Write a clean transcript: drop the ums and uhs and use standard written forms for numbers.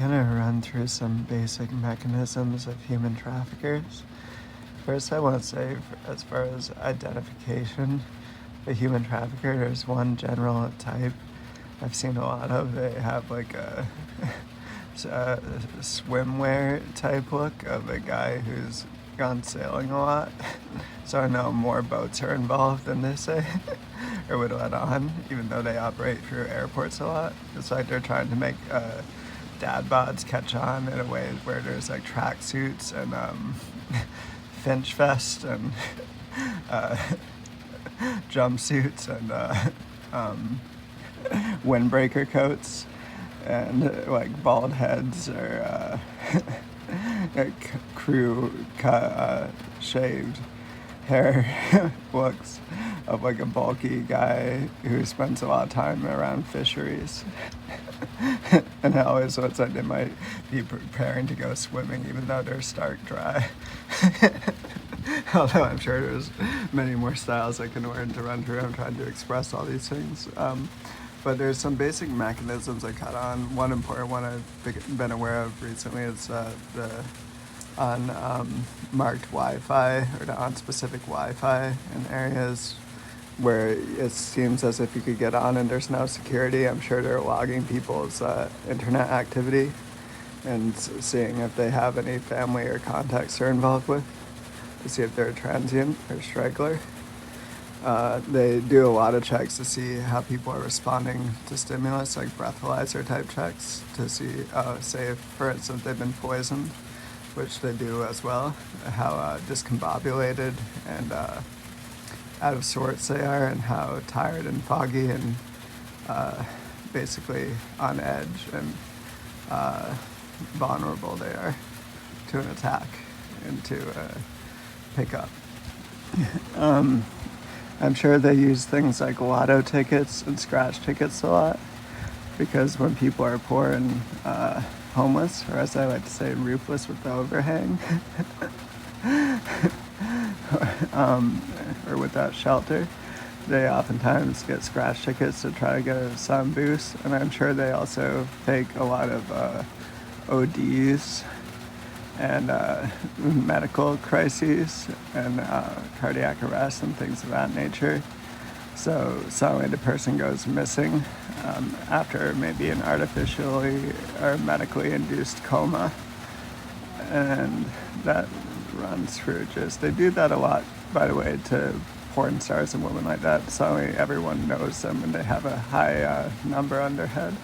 gonna run through some basic mechanisms of human traffickers. First, I want to say, as far as identification, a human trafficker, there's one general type I've seen a lot of. They have like a swimwear type look of a guy who's gone sailing a lot. So I know more boats are involved than they say or would let on, even though they operate through airports a lot. It's like they're trying to make dad bods catch on in a way where there's like tracksuits and Finch vest and jumpsuits and windbreaker coats and like bald heads or crew cut shaved hair looks of like a bulky guy who spends a lot of time around fisheries. And it always looks like they might be preparing to go swimming even though they're stark dry. Although I'm sure there's many more styles I can learn to run through. I'm trying to express all these things. But there's some basic mechanisms I caught on. One important one I've been aware of recently is the unmarked Wi-Fi or the unspecific Wi-Fi in areas where it seems as if you could get on and there's no security. I'm sure they're logging people's internet activity and seeing if they have any family or contacts they're involved with to see if they're a transient or straggler. They do a lot of checks to see how people are responding to stimulus, like breathalyzer type checks, to see, say, if, for instance, they've been poisoned, which they do as well, how discombobulated and out of sorts they are, and how tired and foggy and basically on edge and vulnerable they are to an attack and to pickup. I'm sure they use things like lotto tickets and scratch tickets a lot, because when people are poor and homeless, or as I like to say, roofless with the overhang, or without shelter, they oftentimes get scratch tickets to try to get some boost. And I'm sure they also fake a lot of ODs and medical crises and cardiac arrest and things of that nature. So suddenly the person goes missing after maybe an artificially or medically induced coma, and that runs through just, they do that a lot, by the way, to porn stars and women like that. Suddenly everyone knows them and they have a high number on their head.